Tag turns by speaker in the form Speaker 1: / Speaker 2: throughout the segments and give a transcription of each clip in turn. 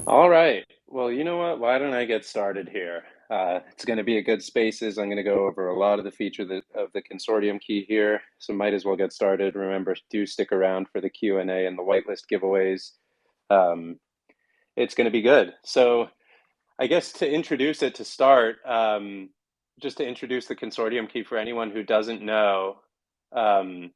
Speaker 1: All right. Well, you know what? Why don't I get started here? It's going to be a good spaces. I'm going to go over a lot of the of the consortium key here, so might as well get started. Remember, do stick around for the Q&A and the whitelist giveaways. Um, it's going to be good. So I guess to introduce it to start, just to introduce the consortium key for anyone who doesn't know, um,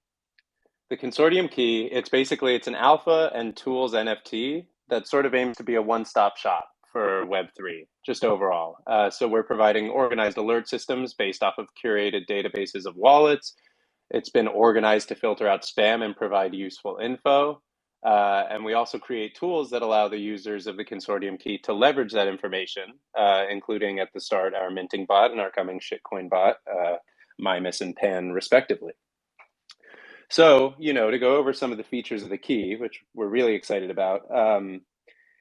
Speaker 1: the consortium key, it's an alpha and tools NFT that sort of aims to be a one-stop shop for Web3, just overall. So we're providing organized alert systems based off of curated databases of wallets. It's been organized to filter out spam and provide useful info. And we also create tools that allow the users of the consortium key to leverage that information, including at the start our minting bot and our coming shitcoin bot, Mimas and Pan, respectively. So, to go over some of the features of the key, which we're really excited about,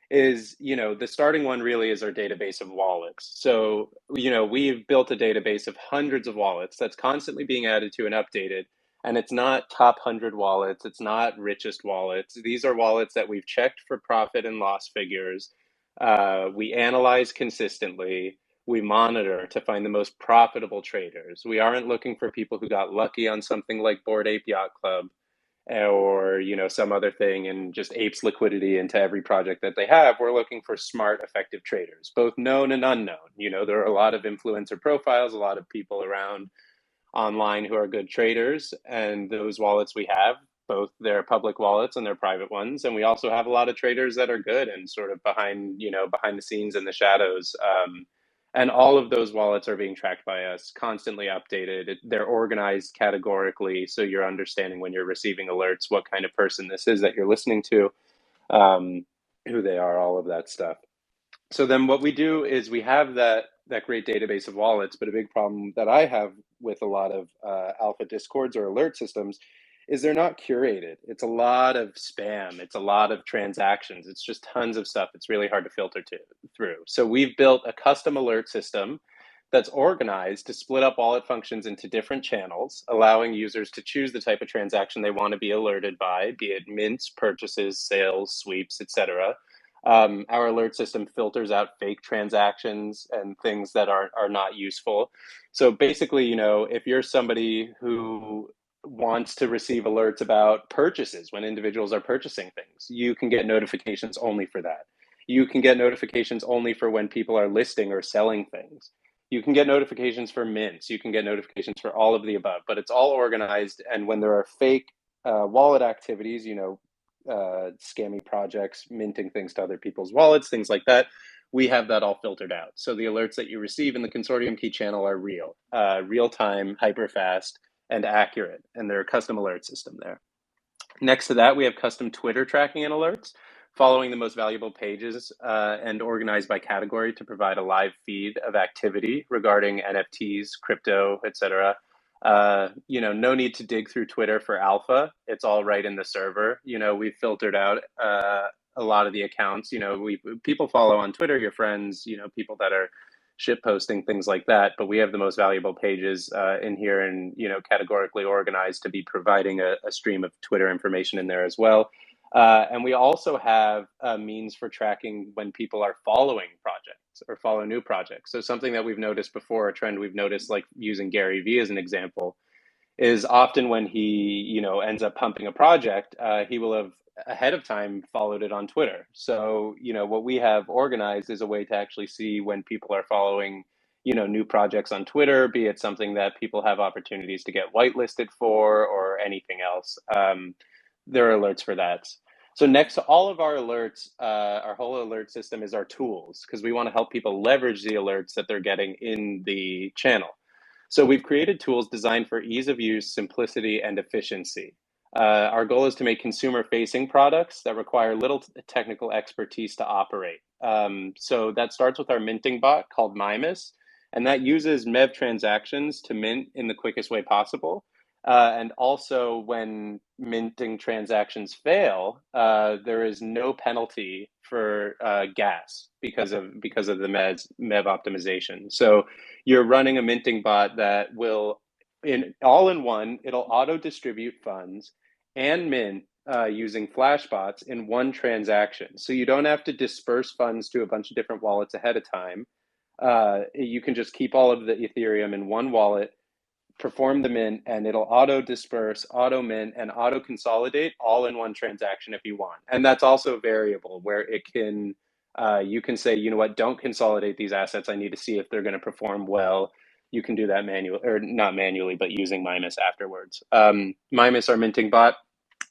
Speaker 1: the starting one really is our database of wallets. So, we've built a database of hundreds of wallets that's constantly being added to and updated. And it's not top 100 wallets, it's not richest wallets. These are wallets that we've checked for profit and loss figures. We analyze consistently. We monitor to find the most profitable traders. We aren't looking for people who got lucky on something like Bored Ape Yacht Club or some other thing and just apes liquidity into every project that they have. We're looking for smart, effective traders, both known and unknown. There are a lot of influencer profiles, a lot of people around online who are good traders, and those wallets we have, both their public wallets and their private ones. And we also have a lot of traders that are good and sort of behind the scenes in the shadows. And all of those wallets are being tracked by us, constantly updated. They're organized categorically, so you're understanding when you're receiving alerts what kind of person this is that you're listening to, who they are, all of that stuff. So then what we do is we have that great database of wallets, but a big problem that I have with a lot of alpha discords or alert systems is they're not curated. It's a lot of spam. It's a lot of transactions. It's just tons of stuff. It's really hard to filter through. So we've built a custom alert system that's organized to split up wallet functions into different channels, allowing users to choose the type of transaction they want to be alerted by, be it mints, purchases, sales, sweeps, etc. Our alert system filters out fake transactions and things that are not useful. So basically, if you're somebody who wants to receive alerts about purchases when individuals are purchasing things, you can get notifications only for that. You can get notifications only for when people are listing or selling things. You can get notifications for mints. You can get notifications for all of the above, but it's all organized. And when there are fake wallet activities, scammy projects, minting things to other people's wallets, things like that, we have that all filtered out. So the alerts that you receive in the Consortium Key channel are real time, hyper fast, and accurate, and they're a custom alert system there. Next to that, we have custom Twitter tracking and alerts, following the most valuable pages and organized by category to provide a live feed of activity regarding NFTs, crypto, etc. No need to dig through Twitter for alpha. It's all right in the server. We've filtered out a lot of the accounts. People follow on Twitter, your friends, people that are ship posting, things like that. But we have the most valuable pages in here and, categorically organized to be providing a stream of Twitter information in there as well. And we also have a means for tracking when people are following projects or follow new projects. So something that we've noticed before, a trend we've noticed, like using Gary Vee as an example, is often when he, ends up pumping a project, he will have ahead of time followed it on Twitter. So, what we have organized is a way to actually see when people are following, new projects on Twitter, be it something that people have opportunities to get whitelisted for or anything else. There are alerts for that. So next to all of our alerts, our whole alert system is our tools, because we want to help people leverage the alerts that they're getting in the channel. So we've created tools designed for ease of use, simplicity, and efficiency. Our goal is to make consumer-facing products that require little technical expertise to operate. So that starts with our minting bot called Mimas, and that uses MEV transactions to mint in the quickest way possible. And also, when minting transactions fail, there is no penalty for gas because of the MEV optimization. So you're running a minting bot that will, in all in one, it'll auto distribute funds and mint using flash bots in one transaction. So you don't have to disperse funds to a bunch of different wallets ahead of time. You can just keep all of the Ethereum in one wallet, perform the mint, and it'll auto disperse, auto mint, and auto consolidate all in one transaction if you want. And that's also variable where it can, you can say, you know what, don't consolidate these assets. I need to see if they're going to perform well. You can do that manually, or not manually, but using Mimas afterwards. Mimas, our minting bot,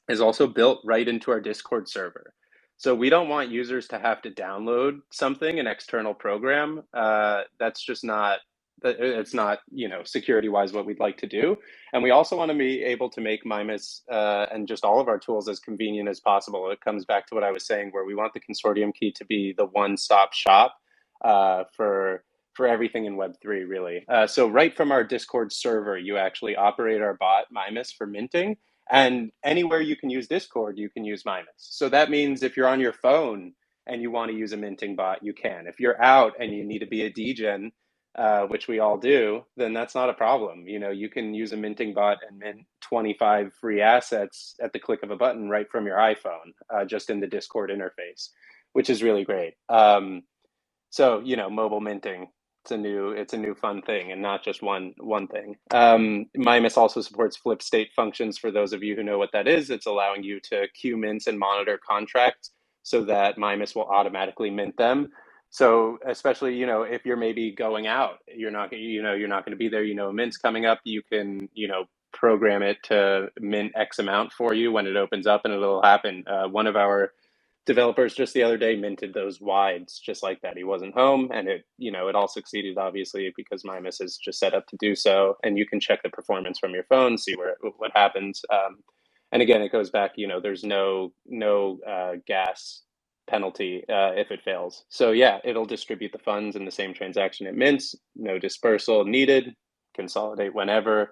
Speaker 1: is also built right into our Discord server. So we don't want users to have to download something, an external program. That's just not, it's not, you know, security wise what we'd like to do. And we also want to be able to make Mimas and just all of our tools as convenient as possible. It comes back to what I was saying, where we want the Consortium Key to be the one-stop shop for everything in Web3, really. So right from our Discord server, you actually operate our bot Mimas for minting. And anywhere you can use Discord, you can use Mimas. So that means if you're on your phone and you want to use a minting bot, you can. If you're out and you need to be a degen, which we all do, then that's not a problem. You know, you can use a minting bot and mint 25 free assets at the click of a button right from your iPhone, just in the Discord interface, which is really great. So, you know, mobile minting, it's a new fun thing, and not just one thing. Mimas also supports flip state functions. For those of you who know what that is, it's allowing you to queue mints and monitor contracts so that Mimas will automatically mint them. So especially, you know, if you're maybe going out, you're not going to be there, you know, a mint's coming up, you can, you know, program it to mint X amount for you when it opens up, and it'll happen. One of our developers just the other day minted those wides just like that. He wasn't home, and it, you know, it all succeeded obviously because Mimas is just set up to do so, and you can check the performance from your phone, see what happens. And again, it goes back, you know, there's no gas penalty if it fails. So yeah, it'll distribute the funds in the same transaction it mints, no dispersal needed, consolidate whenever.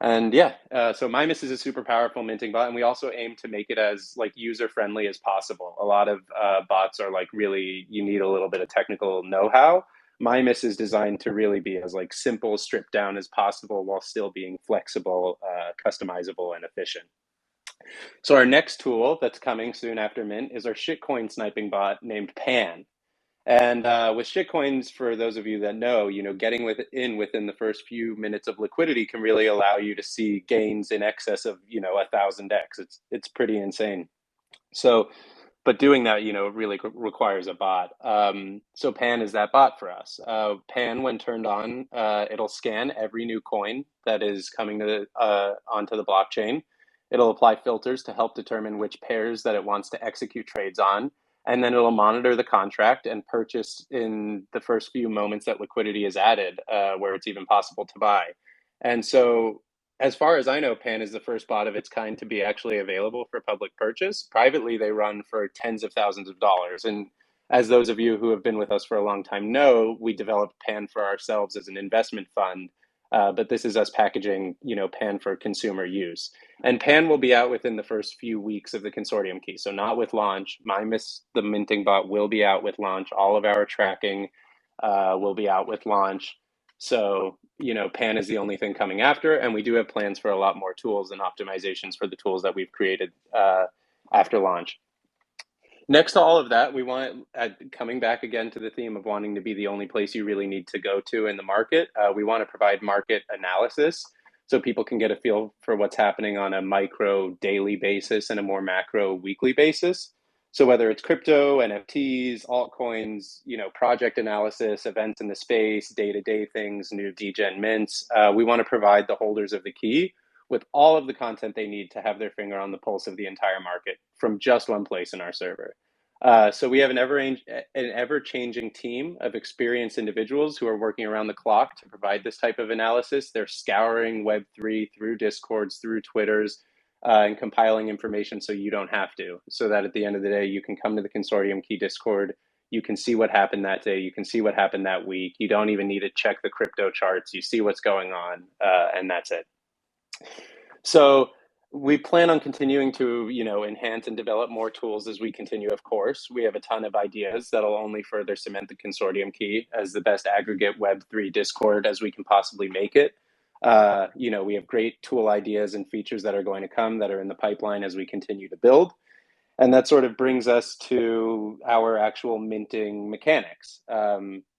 Speaker 1: And yeah, so Mimas is a super powerful minting bot, and we also aim to make it as like user friendly as possible. A lot of bots are like really, you need a little bit of technical know-how. Mimas is designed to really be as like simple, stripped down as possible while still being flexible, customizable, and efficient. So our next tool that's coming soon after Mint is our shitcoin sniping bot named Pan. And with shitcoins, for those of you that know, you know, getting within the first few minutes of liquidity can really allow you to see gains in excess of, you know, 1,000x. It's pretty insane. So, but doing that, you know, really requires a bot. So Pan is that bot for us. Pan, when turned on, it'll scan every new coin that is coming to onto the blockchain. It'll apply filters to help determine which pairs that it wants to execute trades on, and then it'll monitor the contract and purchase in the first few moments that liquidity is added, where it's even possible to buy. And so, as far as I know, Pan is the first bot of its kind to be actually available for public purchase. Privately, they run for tens of thousands of dollars. And as those of you who have been with us for a long time know, we developed Pan for ourselves as an investment fund. But this is us packaging, you know, Pan for consumer use. And Pan will be out within the first few weeks of the Consortium Key. So not with launch. Mimas, the minting bot, will be out with launch. All of our tracking will be out with launch. So, you know, Pan is the only thing coming after, and we do have plans for a lot more tools and optimizations for the tools that we've created after launch. Next to all of that, we want, coming back again to the theme of wanting to be the only place you really need to go to in the market, we want to provide market analysis so people can get a feel for what's happening on a micro daily basis and a more macro weekly basis. So whether it's crypto, NFTs, altcoins, you know, project analysis, events in the space, day-to-day things, new degen mints, we want to provide the holders of the key with all of the content they need to have their finger on the pulse of the entire market from just one place in our server. So we have an ever-changing team of experienced individuals who are working around the clock to provide this type of analysis. They're scouring Web3 through Discords, through Twitters, and compiling information so you don't have to, so that at the end of the day, you can come to the Consortium Key Discord, you can see what happened that day, you can see what happened that week. You don't even need to check the crypto charts. You see what's going on, and that's it. So we plan on continuing to, you know, enhance and develop more tools as we continue, of course. We have a ton of ideas that'll only further cement the Consortium Key as the best aggregate Web3 Discord as we can possibly make it. We have great tool ideas and features that are going to come that are in the pipeline as we continue to build. And that sort of brings us to our actual minting mechanics,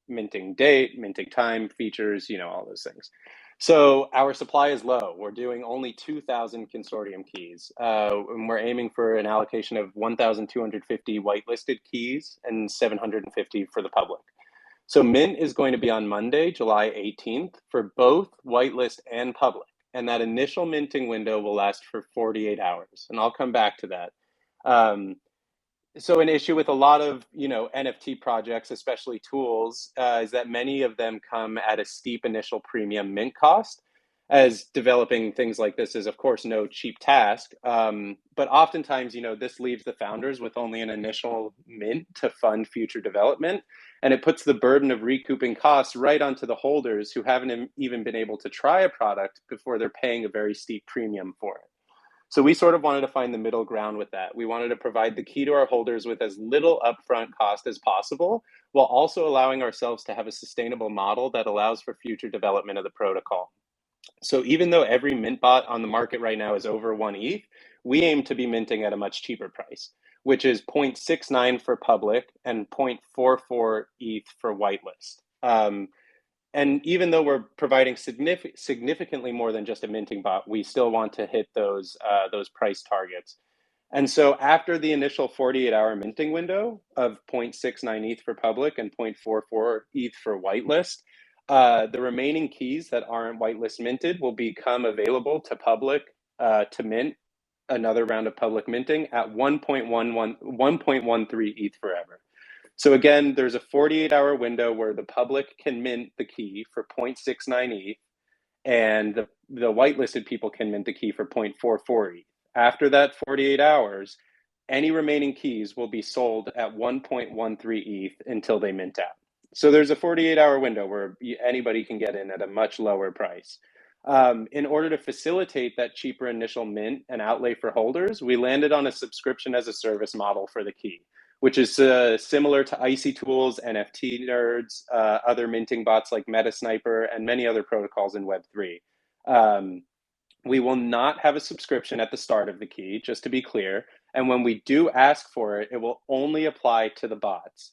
Speaker 1: minting date, minting time, features, all those things. So our supply is low. We're doing only 2,000 consortium keys. And we're aiming for an allocation of 1,250 whitelisted keys and 750 for the public. So mint is going to be on Monday, July 18th for both whitelist and public. And that initial minting window will last for 48 hours. And I'll come back to that. So an issue with a lot of NFT projects, especially tools, is that many of them come at a steep initial premium mint cost, as developing things like this is, of course, no cheap task. But oftentimes, this leaves the founders with only an initial mint to fund future development. And it puts the burden of recouping costs right onto the holders who haven't even been able to try a product before they're paying a very steep premium for it. So we sort of wanted to find the middle ground with that. We wanted to provide the key to our holders with as little upfront cost as possible, while also allowing ourselves to have a sustainable model that allows for future development of the protocol. So even though every mint bot on the market right now is over 1 ETH, we aim to be minting at a much cheaper price, which is 0.69 for public and 0.44 ETH for whitelist. And even though we're providing significantly more than just a minting bot, we still want to hit those price targets. And so after the initial 48-hour minting window of 0.69 ETH for public and 0.44 ETH for whitelist, the remaining keys that aren't whitelist minted will become available to public to mint another round of public minting at 1.13 ETH forever. So again, there's a 48-hour window where the public can mint the key for 0.69 ETH, and the whitelisted people can mint the key for 0.44 ETH. After that 48 hours, any remaining keys will be sold at 1.13 ETH until they mint out. So there's a 48-hour window where anybody can get in at a much lower price. In order to facilitate that cheaper initial mint and outlay for holders, we landed on a subscription as a service model for the key, which is similar to icy tools, NFT nerds, other minting bots like MetaSniper, and many other protocols in Web3. We will not have a subscription at the start of the key, just to be clear. And when we do ask for it, it will only apply to the bots.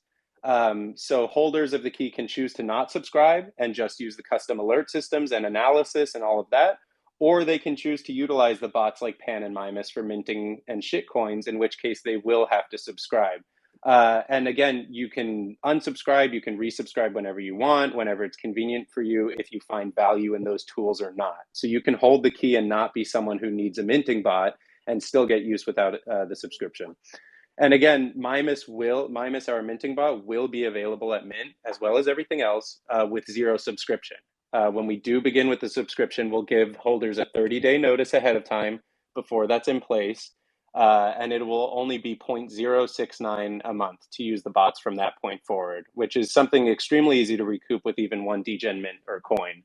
Speaker 1: So holders of the key can choose to not subscribe and just use the custom alert systems and analysis and all of that. Or they can choose to utilize the bots like Pan and Mimas for minting and shitcoins, in which case they will have to subscribe. And again, you can unsubscribe, you can resubscribe whenever you want, whenever it's convenient for you, if you find value in those tools or not. So you can hold the key and not be someone who needs a minting bot and still get use without the subscription. And again, Mimas, our minting bot, will be available at Mint, as well as everything else, with zero subscription. When we do begin with the subscription, we'll give holders a 30-day notice ahead of time before that's in place. And it will only be 0.069 a month to use the bots from that point forward, which is something extremely easy to recoup with even one degen mint or coin.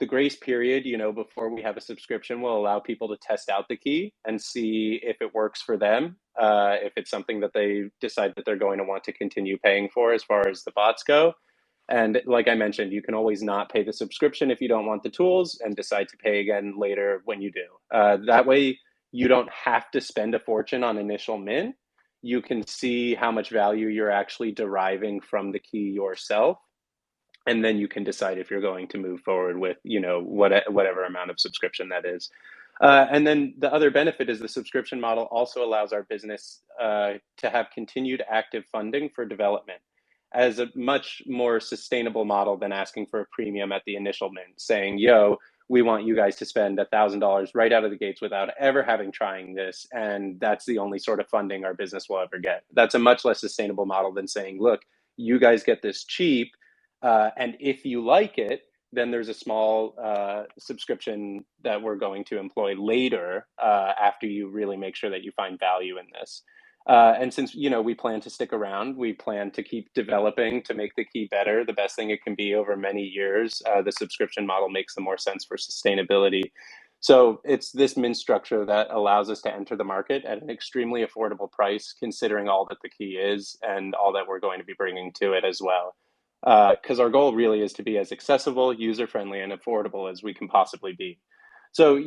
Speaker 1: The grace period, before we have a subscription, will allow people to test out the key and see if it works for them, if it's something that they decide that they're going to want to continue paying for as far as the bots go. And like I mentioned, you can always not pay the subscription if you don't want the tools and decide to pay again later when you do. That way, you don't have to spend a fortune on initial mint. You can see how much value you're actually deriving from the key yourself. And then you can decide if you're going to move forward with, whatever amount of subscription that is. And then the other benefit is the subscription model also allows our business to have continued active funding for development as a much more sustainable model than asking for a premium at the initial mint, saying, we want you guys to spend $1,000 right out of the gates without ever having trying this. And that's the only sort of funding our business will ever get. That's a much less sustainable model than saying, look, you guys get this cheap. And if you like it, then there's a small subscription that we're going to employ later after you really make sure that you find value in this. And since, we plan to stick around, we plan to keep developing to make the key better, the best thing it can be over many years. The subscription model makes the more sense for sustainability. So it's this mint structure that allows us to enter the market at an extremely affordable price, considering all that the key is and all that we're going to be bringing to it as well. because our goal really is to be as accessible, user-friendly, and affordable as we can possibly be. So,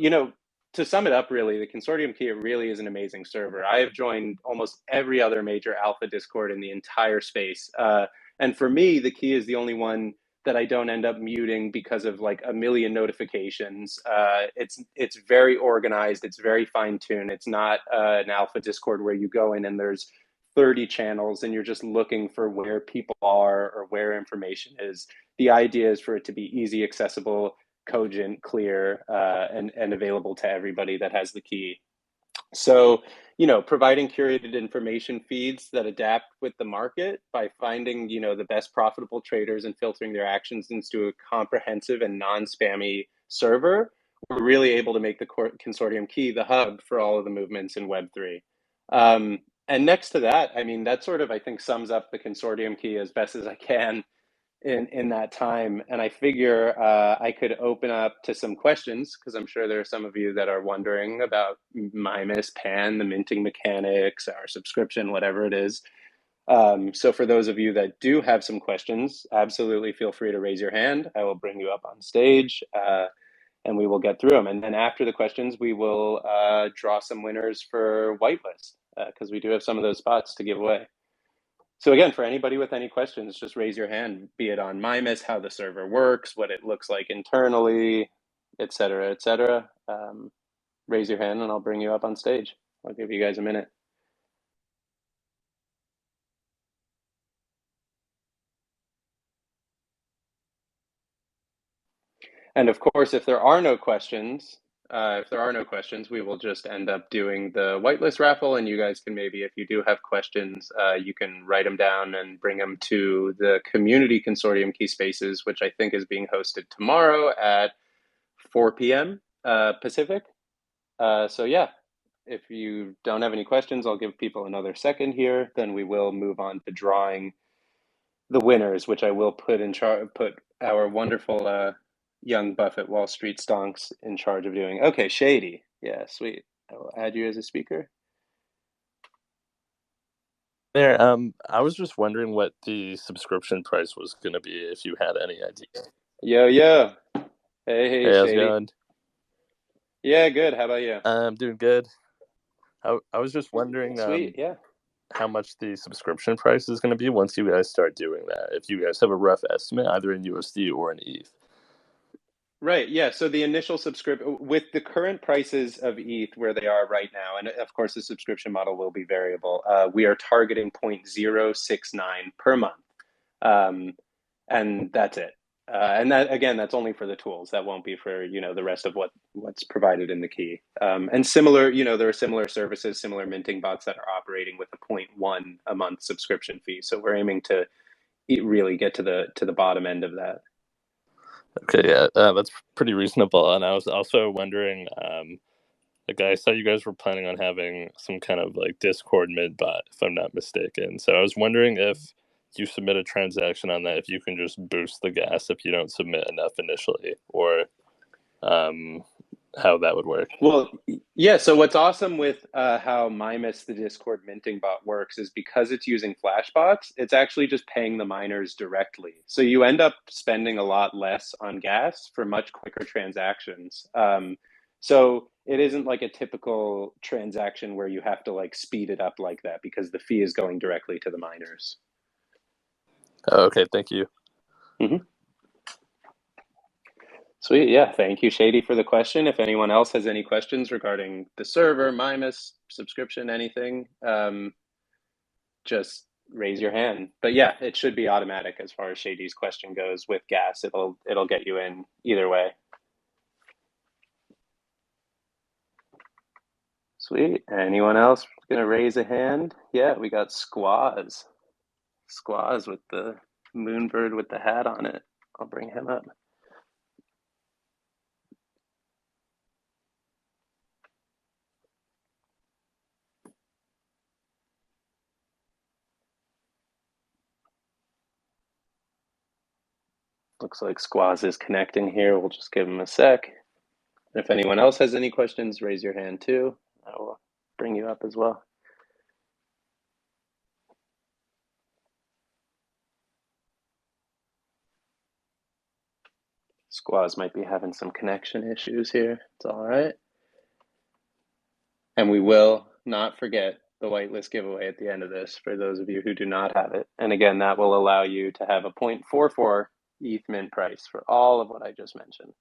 Speaker 1: to sum it up, really, the Consortium Key really is an amazing server. I have joined almost every other major alpha Discord in the entire space. And for me, the Key is the only one that I don't end up muting because of like a million notifications. It's very organized. It's very fine-tuned. It's not an alpha Discord where you go in and there's 30 channels and you're just looking for where people are or where information is. The idea is for it to be easy, accessible, cogent, clear, and available to everybody that has the key. So, providing curated information feeds that adapt with the market by finding, the best profitable traders and filtering their actions into a comprehensive and non-spammy server, we're really able to make the Consortium Key the hub for all of the movements in Web3. And next to that, I mean, that sort of, I think, sums up the Consortium Key as best as I can in that time. And I figure I could open up to some questions because I'm sure there are some of you that are wondering about Mimas, Pan, the minting mechanics, our subscription, whatever it is. So for those of you that do have some questions, absolutely feel free to raise your hand. I will bring you up on stage and we will get through them. And then after the questions, we will draw some winners for Whitelist because we do have some of those spots to give away. So again, for anybody with any questions, just raise your hand, be it on Mimas, how the server works, what it looks like internally, et cetera, et cetera. Raise your hand and I'll bring you up on stage. I'll give you guys a minute. And of course, if there are no questions, we will just end up doing the whitelist raffle. And you guys can maybe, if you do have questions, you can write them down and bring them to the community consortium key spaces, which I think is being hosted tomorrow at 4 p.m. Pacific. So yeah, if you don't have any questions, I'll give people another second here. Then we will move on to drawing the winners, which I will put our wonderful young Buffett Wall Street stonks in charge of doing. Okay, Shady. Yeah, sweet. I will add you as a speaker.
Speaker 2: There, I was just wondering what the subscription price was going to be, if you had any idea.
Speaker 1: Yo. Hey,
Speaker 2: Hey, how's it
Speaker 1: Shady.
Speaker 2: going?
Speaker 1: Yeah, good. How about you?
Speaker 2: I'm doing good. I was just wondering
Speaker 1: Sweet, yeah.
Speaker 2: how much the subscription price is going to be once you guys start doing that. If you guys have a rough estimate, either in USD or in ETH.
Speaker 1: Right, yeah. So the initial subscription, with the current prices of ETH where they are right now, and of course the subscription model will be variable, we are targeting 0.069 per month. And that's it. And that, again, that's only for the tools. That won't be for, the rest of what's provided in the key. And similar, there are similar services, similar minting bots that are operating with a 0.1 a month subscription fee. So we're aiming to really get to the bottom end of that.
Speaker 2: Okay, yeah, that's pretty reasonable. And I was also wondering, like I saw you guys were planning on having some kind of like Discord mid bot, if I'm not mistaken. So I was wondering if you submit a transaction on that, if you can just boost the gas if you don't submit enough initially, or how that would work.
Speaker 1: Well, yeah. So what's awesome with how Mimas, the Discord minting bot, works is because it's using Flashbots, it's actually just paying the miners directly. So you end up spending a lot less on gas for much quicker transactions. So it isn't like a typical transaction where you have to like speed it up like that because the fee is going directly to the miners.
Speaker 2: Okay, thank you.
Speaker 1: Mm-hmm. Sweet, yeah. Thank you, Shady, for the question. If anyone else has any questions regarding the server, Mimas, subscription, anything, just raise your hand. But yeah, it should be automatic as far as Shady's question goes. With gas, it'll get you in either way. Sweet. Anyone else gonna raise a hand? Yeah, we got Squaz. Squaz with the moonbird with the hat on it. I'll bring him up. Looks like Squaz is connecting here. We'll just give him a sec. And if anyone else has any questions, raise your hand too. I will bring you up as well. Squaws might be having some connection issues here. It's all right. And we will not forget the whitelist giveaway at the end of this for those of you who do not have it. And again, that will allow you to have a 0.44 ETH mint price for all of what I just mentioned.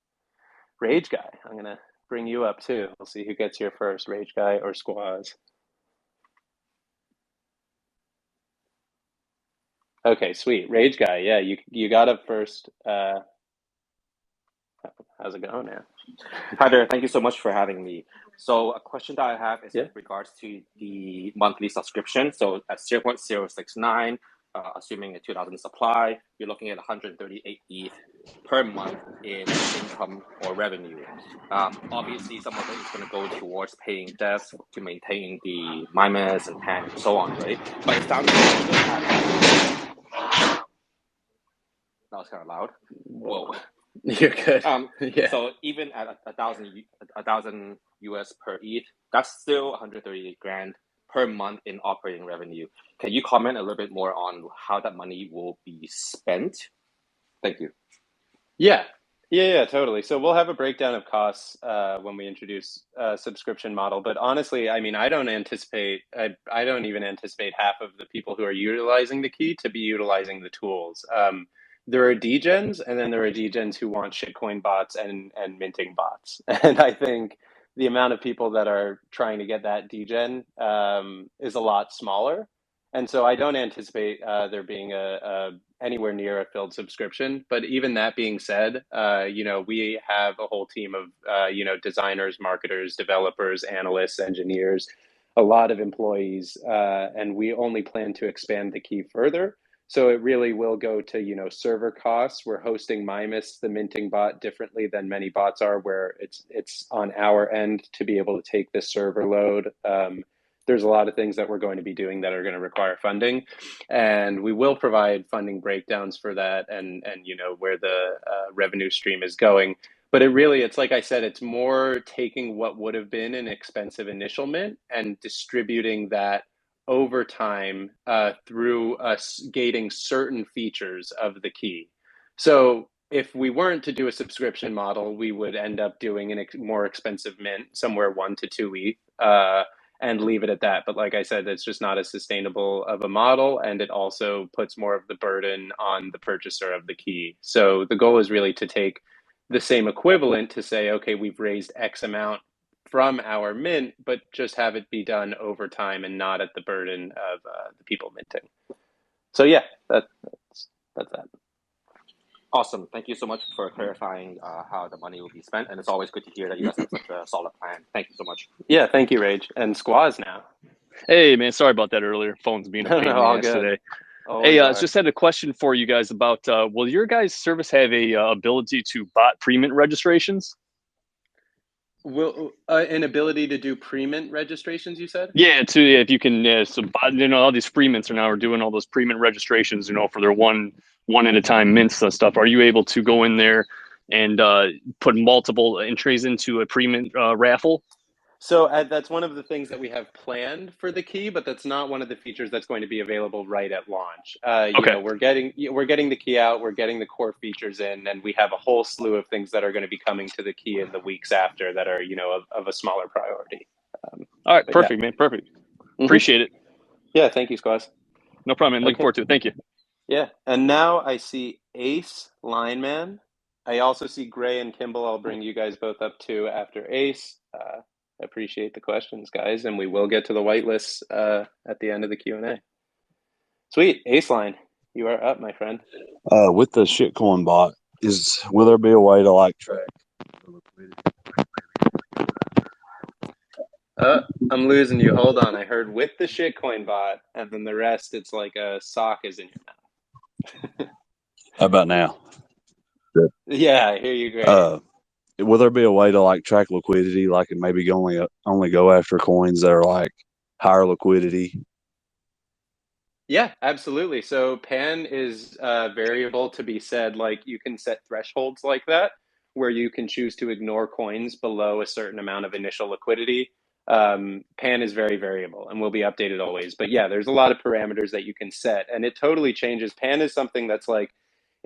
Speaker 1: Rage Guy, I'm going to bring you up too. We'll see who gets here first, Rage Guy or Squaws. Okay, sweet. Rage Guy, yeah, you got up first. How's it going now?
Speaker 3: Hi there. Thank you so much for having me. So a question that I have is
Speaker 1: Yeah.
Speaker 3: with regards to the monthly subscription. So at 0.069, assuming a 2,000 supply, you're looking at 138 ETH per month in income or revenue. Obviously, some of it is going to go towards paying debts to maintain the Mimas and PAN and so on, right? But it sounds like you still have... That was kind of loud. Whoa.
Speaker 1: You're good.
Speaker 3: Yeah. So even at a thousand US per ETH, that's still 138 grand per month in operating revenue. Can you comment a little bit more on how that money will be spent? Thank you.
Speaker 1: Yeah, totally. So we'll have a breakdown of costs when we introduce a subscription model. But honestly, I mean, I don't even anticipate half of the people who are utilizing the key to be utilizing the tools. There are degens, and then there are degens who want shitcoin bots and minting bots. And I think the amount of people that are trying to get that degen is a lot smaller. And so I don't anticipate there being anywhere near a filled subscription. But even that being said, we have a whole team of designers, marketers, developers, analysts, engineers, a lot of employees, and we only plan to expand the key further. So it really will go to, server costs. We're hosting Mimas, the minting bot, differently than many bots are, where it's on our end to be able to take this server load. There's a lot of things that we're going to be doing that are going to require funding, and we will provide funding breakdowns for that and where the revenue stream is going. But it's like I said, it's more taking what would have been an expensive initial mint and distributing that over time through us gating certain features of the key. So if we weren't to do a subscription model, we would end up doing a more expensive mint, somewhere 1 to 2 ETH, and leave it at that. But like I said, it's just not as sustainable of a model, and it also puts more of the burden on the purchaser of the key. So the goal is really to take the same equivalent to say, okay, we've raised X amount from our mint, but just have it be done over time and not at the burden of the people minting. So yeah, that's that.
Speaker 3: Awesome. Thank you so much for clarifying how the money will be spent. And it's always good to hear that you guys have such a solid plan. Thank you so much.
Speaker 1: Yeah, thank you, Rage. And Squaws now.
Speaker 4: Hey, man, sorry about that earlier. Phone's being a pain in the ass today. Hey, I just had a question for you guys about, will your guys' service have a ability to bot pre-mint registrations?
Speaker 1: Will an ability to do pre-mint registrations, you said?
Speaker 4: Yeah, if you can, so all these free mints are now doing all those pre-mint registrations, for their one at a time mints and stuff. Are you able to go in there and put multiple entries into a pre-mint raffle?
Speaker 1: So that's one of the things that we have planned for the key, but that's not one of the features that's going to be available right at launch.
Speaker 4: Okay.
Speaker 1: We're getting the key out, we're getting the core features in, and we have a whole slew of things that are going to be coming to the key in the weeks after that are of a smaller priority.
Speaker 4: All right, perfect, man, perfect. Appreciate it.
Speaker 1: Yeah, thank you, Squaws.
Speaker 4: No problem, man. Looking forward to it. Thank you.
Speaker 1: Yeah, and now I see Ace, Lineman. I also see Gray and Kimball. I'll bring you guys both up too after Ace. Appreciate the questions, guys, and we will get to the whitelist at the end of the Q&A. Sweet. Ace Line, you are up, my friend.
Speaker 5: With the shitcoin bot, will there be a way to track liquidity?
Speaker 1: I'm losing you. Hold on. I heard with the shitcoin bot, and then the rest, it's like a sock is in your mouth.
Speaker 5: How about now?
Speaker 1: Yeah, I hear you great.
Speaker 5: Will there be a way to track liquidity, and maybe only go after coins that are higher liquidity?
Speaker 1: Yeah, absolutely. So PAN is variable to be said, you can set thresholds like that, where you can choose to ignore coins below a certain amount of initial liquidity. PAN is very variable and will be updated always. But yeah, there's a lot of parameters that you can set, and it totally changes. PAN is something that's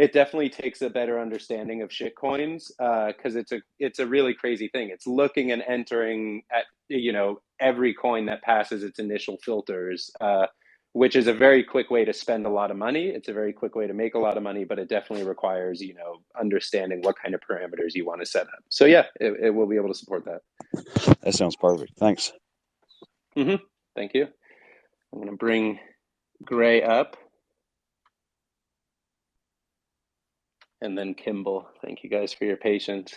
Speaker 1: it definitely takes a better understanding of shitcoins, because it's a really crazy thing. It's looking and entering at, you know, every coin that passes its initial filters, which is a very quick way to spend a lot of money. It's a very quick way to make a lot of money, but it definitely requires, you know, understanding what kind of parameters you want to set up. So yeah, it will be able to support that.
Speaker 5: That sounds perfect. Thanks.
Speaker 1: Thank you. I'm going to bring Gray up. And then Kimball. Thank you guys for your patience.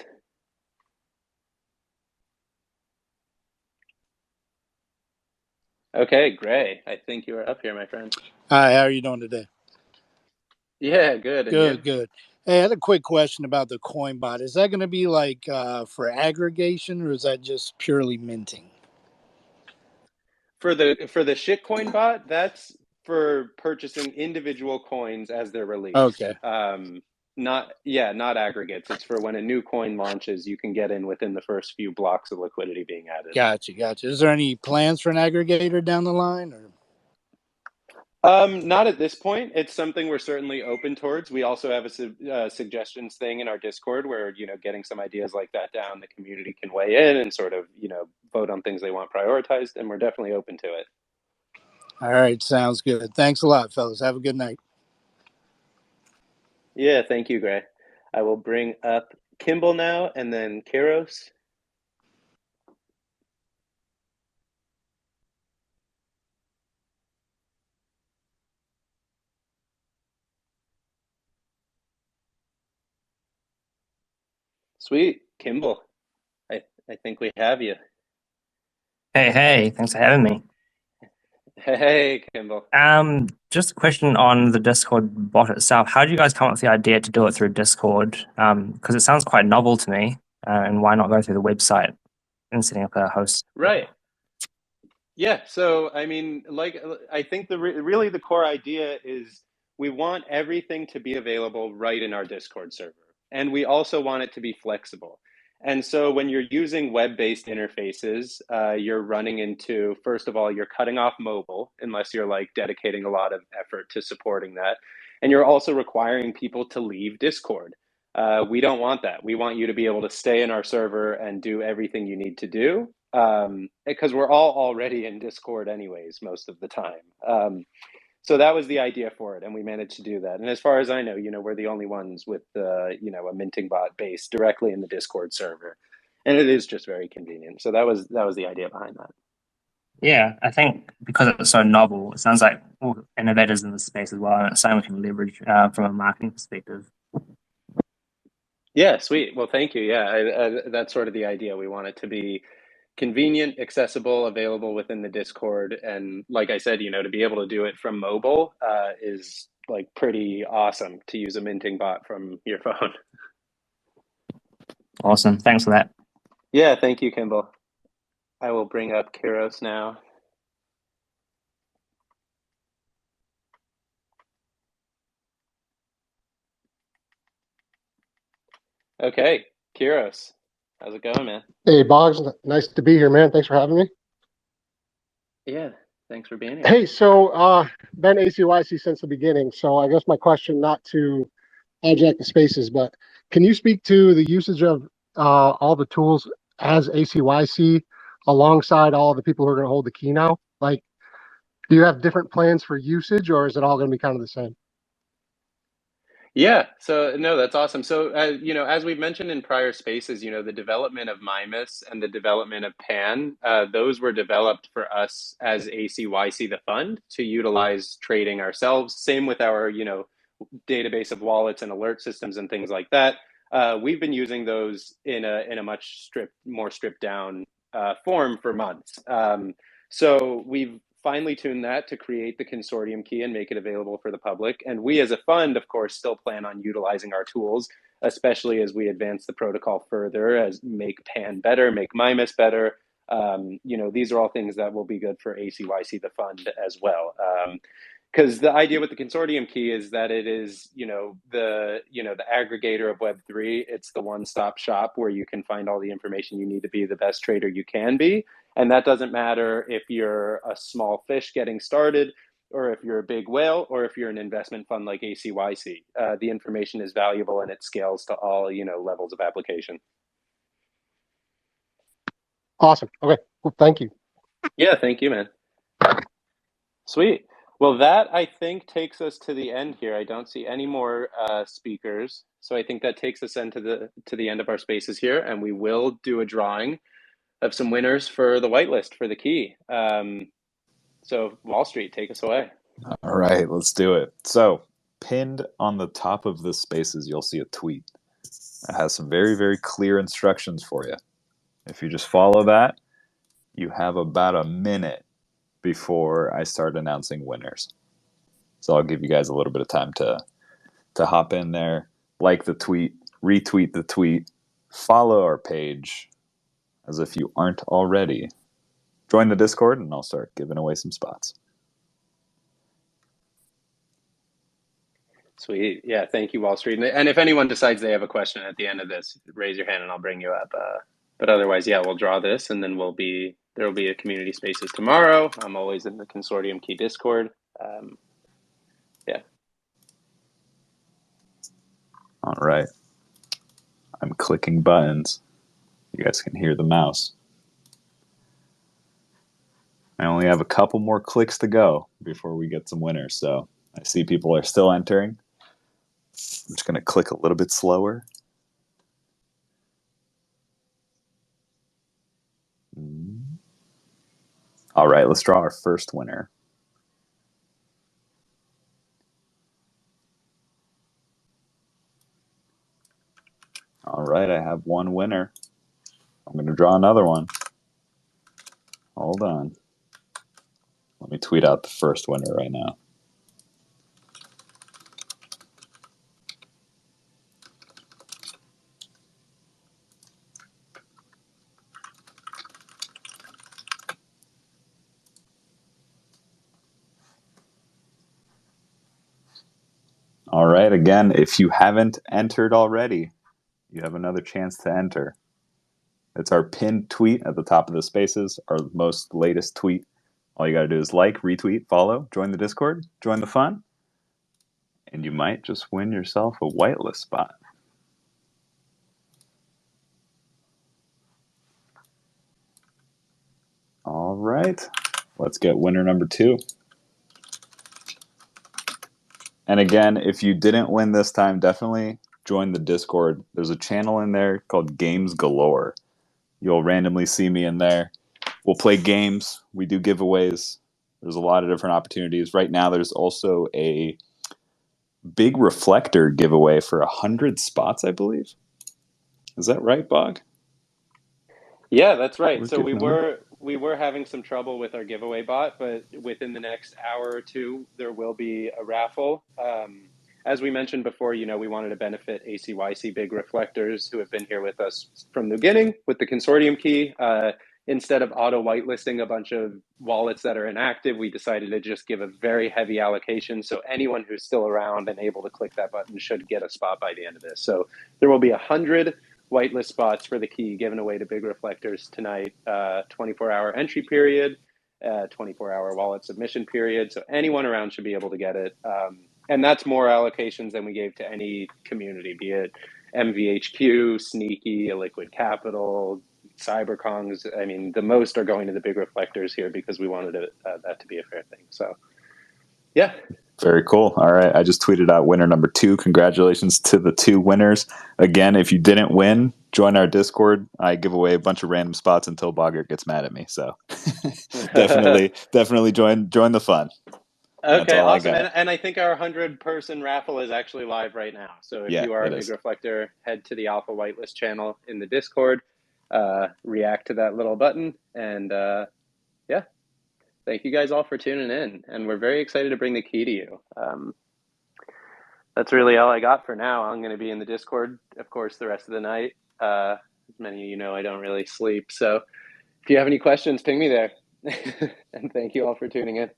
Speaker 1: Okay, Gray, I think you are up here, my friend.
Speaker 6: Hi, how are you doing today?
Speaker 1: Yeah, good. And
Speaker 6: Good,
Speaker 1: you?
Speaker 6: good. Hey, I had a quick question about the coin bot. Is that going to be like for aggregation, or is that just purely minting?
Speaker 1: For the shitcoin bot, that's for purchasing individual coins as they're released.
Speaker 6: Okay.
Speaker 1: Not aggregates. It's for when a new coin launches, you can get in within the first few blocks of liquidity being added.
Speaker 6: Gotcha. Is there any plans for an aggregator down the line? Or?
Speaker 1: Not at this point. It's something we're certainly open towards. We also have a suggestions thing in our Discord where, you know, getting some ideas like that down, the community can weigh in and sort of, you know, vote on things they want prioritized, and we're definitely open to it.
Speaker 6: All right, sounds good. Thanks a lot, fellas. Have a good night.
Speaker 1: Yeah, thank you, Gray. I will bring up Kimball now and then Kairos. Sweet. Kimball, I think we have you.
Speaker 7: Hey, thanks for having me.
Speaker 1: Hey, Kimball.
Speaker 7: Just a question on the Discord bot itself. How did you guys come up with the idea to do it through Discord? Because it sounds quite novel to me, and why not go through the website and setting up a host?
Speaker 1: Right. Yeah. So, I mean, like, I think really the core idea is we want everything to be available right in our Discord server. And we also want it to be flexible. And so when you're using web-based interfaces, you're running into, first of all, you're cutting off mobile unless you're like dedicating a lot of effort to supporting that. And you're also requiring people to leave Discord. We don't want that. We want you to be able to stay in our server and do everything you need to do, because we're all already in Discord anyways most of the time. So that was the idea for it, and we managed to do that. And as far as I know, you know, we're the only ones with you know, a minting bot based directly in the Discord server, and it is just very convenient. So that was the idea behind that.
Speaker 7: Yeah, I think because it's so novel, it sounds like we're innovators in the space as well, and it's something we can leverage from a marketing perspective.
Speaker 1: Yeah, sweet. Well, thank you. Yeah, that's sort of the idea. We want it to be convenient, accessible, available within the Discord. And like I said, you know, to be able to do it from mobile is like pretty awesome, to use a minting bot from your phone.
Speaker 7: Awesome. Thanks for that.
Speaker 1: Yeah, thank you, Kimball. I will bring up Kairos now. Okay, Kairos, how's it going, man?
Speaker 8: Hey, Boggs, nice to be here, man. Thanks for having me.
Speaker 1: Yeah, thanks for being here.
Speaker 8: Hey, so been ACYC since the beginning. So I guess my question, not to hijack the spaces, but can you speak to the usage of all the tools as ACYC alongside all the people who are going to hold the key now? Like, do you have different plans for usage, or is it all going to be kind of the same?
Speaker 1: Yeah, so no, that's awesome. So, you know, as we've mentioned in prior spaces, you know, the development of Mimas and the development of Pan, those were developed for us as ACYC, the fund, to utilize trading ourselves. Same with our, you know, database of wallets and alert systems and things like that. We've been using those in a much more stripped down form for months. So we've finely tuned that to create the Consortium Key and make it available for the public. And we as a fund, of course, still plan on utilizing our tools, especially as we advance the protocol further, as make Pan better, make Mimas better. You know, these are all things that will be good for ACYC, the fund, as well. Because the idea with the Consortium Key is that it is, the aggregator of Web3. It's the one-stop shop where you can find all the information you need to be the best trader you can be. And that doesn't matter if you're a small fish getting started or if you're a big whale, or if you're an investment fund like ACYC. The information is valuable and it scales to all, levels of application.
Speaker 8: Awesome. Okay. Well, thank you.
Speaker 1: Yeah, thank you, man. Sweet. Well, that I think takes us to the end here. I don't see any more speakers, so I think that takes us into the end of our spaces here, and we will do a drawing of some winners for the whitelist for the key. So Wall Street, take us away.
Speaker 9: All right, let's do it. So pinned on the top of the spaces, you'll see a tweet. It has some very, very clear instructions for you. If you just follow that, you have about a minute before I start announcing winners. So I'll give you guys a little bit of time to hop in there, like the tweet, retweet the tweet, follow our page as if you aren't already. Join the Discord and I'll start giving away some spots.
Speaker 1: Sweet. Yeah, thank you, Wall Street. And if anyone decides they have a question at the end of this, raise your hand and I'll bring you up. But otherwise, yeah, we'll draw this and then there will be a community spaces tomorrow. I'm always in the Consortium Key Discord. Yeah.
Speaker 9: All right. I'm clicking buttons. You guys can hear the mouse. I only have a couple more clicks to go before we get some winners. So I see people are still entering. I'm just going to click a little bit slower. All right, let's draw our first winner. All right, I have one winner. I'm going to draw another one. Hold on. Let me tweet out the first winner right now. All right, again, if you haven't entered already, you have another chance to enter. It's our pinned tweet at the top of the spaces, our most latest tweet. All you got to do is like, retweet, follow, join the Discord, join the fun, and you might just win yourself a whitelist spot. All right, let's get winner number 2. And again, if you didn't win this time, definitely join the Discord. There's a channel in there called Games Galore. You'll randomly see me in there. We'll play games. We do giveaways. There's a lot of different opportunities. Right now, there's also a big Reflector giveaway for 100 spots, I believe. Is that right, Bog?
Speaker 1: Yeah, that's right. So we were having some trouble with our giveaway bot, but within the next hour or two, there will be a raffle. As we mentioned before, we wanted to benefit ACYC big reflectors who have been here with us from the beginning with the Consortium Key. Instead of auto whitelisting a bunch of wallets that are inactive, we decided to just give a very heavy allocation. So anyone who's still around and able to click that button should get a spot by the end of this. So there will be 100 whitelist spots for the key given away to big reflectors tonight. 24-hour entry period, 24-hour wallet submission period. So anyone around should be able to get it. And that's more allocations than we gave to any community, be it MVHQ, Sneaky, Liquid Capital, Cyberkongs. I mean, the most are going to the big reflectors here because we wanted that to be a fair thing. So, yeah.
Speaker 9: Very cool. All right. I just tweeted out winner number 2. Congratulations to the 2 winners. Again, if you didn't win, join our Discord. I give away a bunch of random spots until Boggartt gets mad at me. So definitely join the fun.
Speaker 1: Okay, awesome. And I think our 100-person raffle is actually live right now. So if you are a big reflector, head to the Alpha Whitelist channel in the Discord, react to that little button, and yeah. Thank you guys all for tuning in, and we're very excited to bring the key to you. That's really all I got for now. I'm going to be in the Discord, of course, the rest of the night. As many of you know, I don't really sleep. So if you have any questions, ping me there. And thank you all for tuning in.